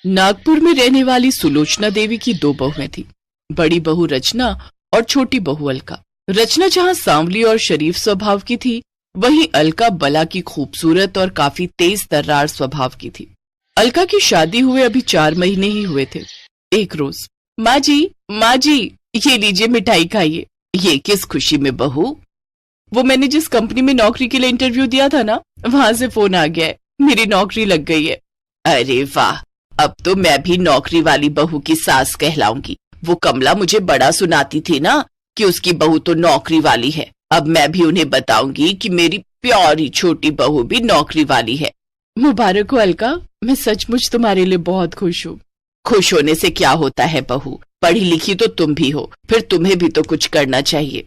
नागपुर में रहने वाली सुलोचना देवी की दो बहुएं थी, बड़ी बहू रचना और छोटी बहू अलका। रचना जहां सांवली और शरीफ स्वभाव की थी, वहीं अलका बला की खूबसूरत और काफी तेज तर्रार स्वभाव की थी। अलका की शादी हुए अभी 4 महीने ही हुए थे। एक रोज, माँ जी, ये लीजिए मिठाई खाइए। ये किस खुशी में बहू? वो मैंने जिस कंपनी में नौकरी के लिए इंटरव्यू दिया था ना, वहां से फोन आ गया है, मेरी नौकरी लग गई है। अरे वाह, अब तो मैं भी नौकरी वाली बहू की सास कहलाऊंगी। वो कमला मुझे बड़ा सुनाती थी ना कि उसकी बहू तो नौकरी वाली है। अब मैं भी उन्हें बताऊंगी कि मेरी प्यारी छोटी बहू भी नौकरी वाली है। मुबारक हो अलका, मैं सचमुच तुम्हारे लिए बहुत खुश हूँ। खुश होने से क्या होता है बहू, पढ़ी लिखी तो तुम भी हो, फिर तुम्हें भी तो कुछ करना चाहिए।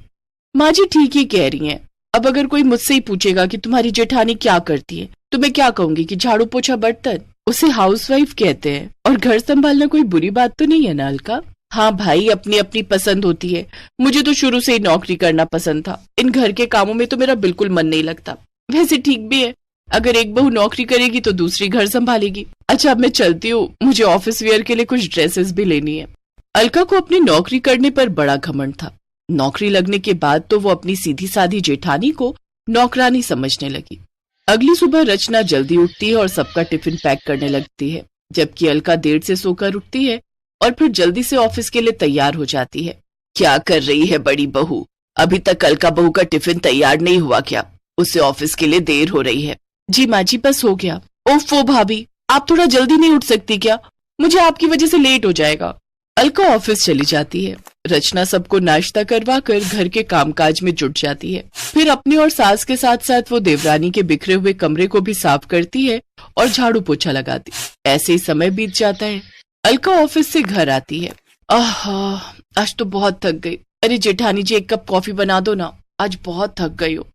माँ जी ठीक ही कह रही हैं। अब अगर कोई मुझसे ही पूछेगा कि तुम्हारी जेठानी क्या करती है, तो मैं क्या कहूंगी कि झाड़ू पोछा बर्तन? उसे हाउसवाइफ कहते हैं, और घर संभालना कोई बुरी बात तो नहीं है ना अलका? हाँ भाई, अपनी अपनी पसंद होती है। मुझे तो शुरू से ही नौकरी करना पसंद था। इन घर के कामों में तो मेरा बिल्कुल मन नहीं लगता। वैसे ठीक भी है, अगर एक बहू नौकरी करेगी तो दूसरी घर संभालेगी। अच्छा, अब मैं चलती हूँ, मुझे ऑफिस वेयर के लिए कुछ ड्रेसेस भी लेनी है। अलका को अपनी नौकरी करने पर बड़ा घमंड था। नौकरी लगने के बाद तो वो अपनी सीधी साधी जेठानी को नौकरानी समझने लगी। अगली सुबह रचना जल्दी उठती है और सबका टिफिन पैक करने लगती है, जबकि अलका देर से सोकर उठती है और फिर जल्दी से ऑफिस के लिए तैयार हो जाती है। क्या कर रही है बड़ी बहू? अभी तक अलका बहू का टिफिन तैयार नहीं हुआ क्या? उसे ऑफिस के लिए देर हो रही है। जी माँ जी, बस हो गया। ओफो भाभी, आप थोड़ा जल्दी नहीं उठ सकती क्या? मुझे आपकी वजह से लेट हो जाएगा। अलका ऑफिस चली जाती है। रचना सबको नाश्ता करवा कर घर के कामकाज में जुट जाती है। फिर अपनी और सास के साथ साथ वो देवरानी के बिखरे हुए कमरे को भी साफ करती है और झाड़ू पोछा लगाती। ऐसे ही समय बीत जाता है। अलका ऑफिस से घर आती है। आज तो बहुत थक गई। अरे जेठानी जी, एक कप कॉफी बना दो ना, आज बहुत थक गई हो।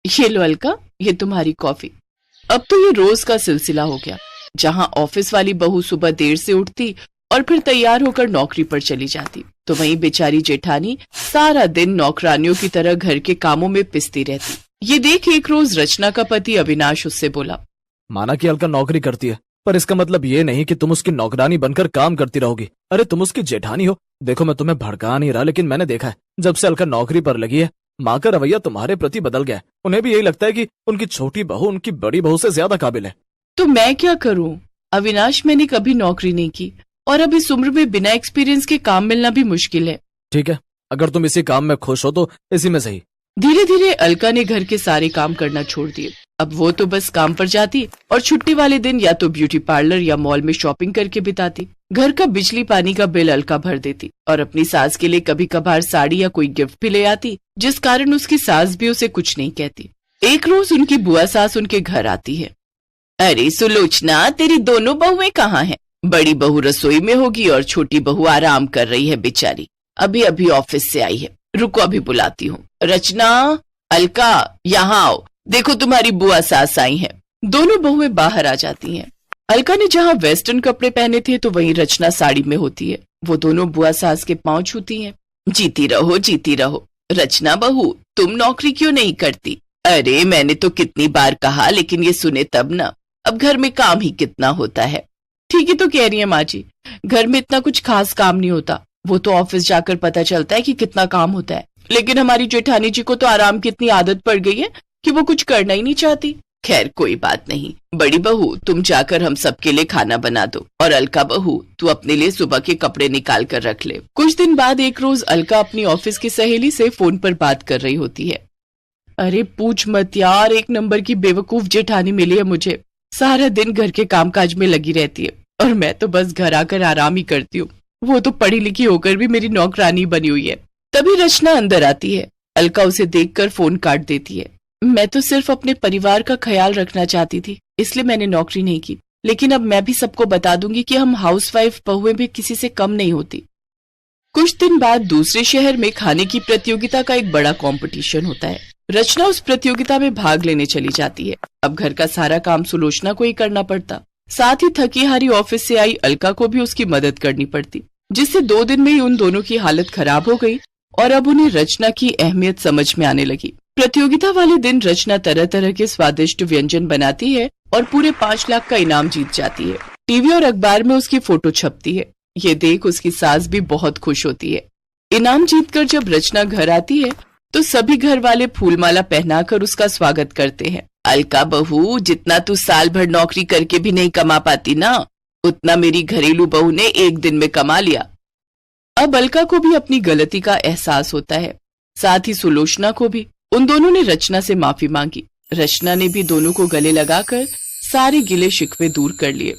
ये लो अलका, ये तुम्हारी कॉफी। अब तो ये रोज का सिलसिला हो गया, जहाँ ऑफिस वाली बहू सुबह देर से उठती और फिर तैयार होकर नौकरी पर चली जाती, तो वहीं बेचारी जेठानी सारा दिन नौकरानियों की तरह घर के कामों में पिसती रहती। ये देख एक रोज रचना का पति अविनाश उससे बोला, माना कि अलका नौकरी करती है, पर इसका मतलब ये नहीं कि तुम उसकी नौकरानी बनकर काम करती रहोगी। अरे तुम उसकी जेठानी हो। देखो, मैं तुम्हें भड़का नहीं रहा, लेकिन मैंने देखा है जब से अलका नौकरी पर लगी है, माँ का रवैया तुम्हारे प्रति बदल गया है। उन्हें भी यही लगता है कि उनकी छोटी बहू उनकी बड़ी बहू से ज्यादा काबिल है। तो मैं क्या करूं अविनाश, मैंने कभी नौकरी नहीं की और अब इस उम्र में बिना एक्सपीरियंस के काम मिलना भी मुश्किल है। ठीक है, अगर तुम इसी काम में खुश हो तो इसी में सही। धीरे धीरे अलका ने घर के सारे काम करना छोड़ दिए। अब वो तो बस काम पर जाती और छुट्टी वाले दिन या तो ब्यूटी पार्लर या मॉल में शॉपिंग करके बिताती। घर का बिजली पानी का बिल अलका भर देती और अपनी सास के लिए कभी कभार साड़ी या कोई गिफ्ट भी ले आती, जिस कारण उसकी सास भी उसे कुछ नहीं कहती। एक रोज उनकी बुआ सास उनके घर आती है। अरे सुलोचना, तेरी दोनों बहुएं कहाँ हैं? बड़ी बहू रसोई में होगी और छोटी बहू आराम कर रही है बेचारी, अभी अभी ऑफिस से आई है। रुको, अभी बुलाती हूँ। रचना, अलका, यहाँ आओ, देखो तुम्हारी बुआ सास आई हैं। दोनों बहुएं बाहर आ जाती हैं। अलका ने जहाँ वेस्टर्न कपड़े पहने थे तो वहीं रचना साड़ी में होती है। वो दोनों बुआ सास के पांव छूती हैं। जीती रहो, जीती रहो। रचना बहू, तुम नौकरी क्यों नहीं करती? अरे मैंने तो कितनी बार कहा, लेकिन ये सुने तब ना। अब घर में काम ही कितना होता है। ठीक ही तो कह रही है माँ जी, घर में इतना कुछ खास काम नहीं होता। वो तो ऑफिस जाकर पता चलता है कि कितना काम होता है, लेकिन हमारी जेठानी जी को तो आराम की इतनी आदत पड़ गई है कि वो कुछ करना ही नहीं चाहती। खैर कोई बात नहीं। बड़ी बहू, तुम जाकर हम सबके लिए खाना बना दो, और अलका बहू, तू अपने लिए सुबह के कपड़े निकाल कर रख ले। कुछ दिन बाद एक रोज अलका अपनी ऑफिस की सहेली से फोन पर बात कर रही होती है। अरे पूछ मत यार, एक नंबर की बेवकूफ जेठानी मिली है मुझे। सारा दिन घर के कामकाज में लगी रहती है और मैं तो बस घर आकर आराम ही करती हूँ। वो तो पढ़ी लिखी होकर भी मेरी नौकरानी बनी हुई है। तभी रचना अंदर आती है। अलका उसे देखकर फोन काट देती है। मैं तो सिर्फ अपने परिवार का ख्याल रखना चाहती थी, इसलिए मैंने नौकरी नहीं की, लेकिन अब मैं भी सबको बता दूंगी कि हम हाउसवाइफ बहुएं भी किसी से कम नहीं होती। कुछ दिन बाद दूसरे शहर में खाने की प्रतियोगिता का एक बड़ा कंपटीशन होता है। रचना उस प्रतियोगिता में भाग लेने चली जाती है। अब घर का सारा काम सुलोचना को ही करना पड़ता, साथ ही थकी हारी ऑफिस से आई अलका को भी उसकी मदद करनी पड़ती, जिससे 2 दिन में ही उन दोनों की हालत खराब हो गई और अब उन्हें रचना की अहमियत समझ में आने लगी। प्रतियोगिता वाले दिन रचना तरह तरह के स्वादिष्ट व्यंजन बनाती है और पूरे 5 लाख का इनाम जीत जाती है। टीवी और अखबार में उसकी फोटो छपती है। ये देख उसकी सास भी बहुत खुश होती है। इनाम जीतकर जब रचना घर आती है तो सभी घर वाले फूलमाला पहनाकर उसका स्वागत करते हैं। अलका बहू, जितना तू साल भर नौकरी करके भी नहीं कमा पाती ना, उतना मेरी घरेलू बहू ने एक दिन में कमा लिया। अब अलका को भी अपनी गलती का एहसास होता है, साथ ही सुलोचना को भी। उन दोनों ने रचना से माफी मांगी। रचना ने भी दोनों को गले लगाकर सारे गिले शिकवे दूर कर लिए।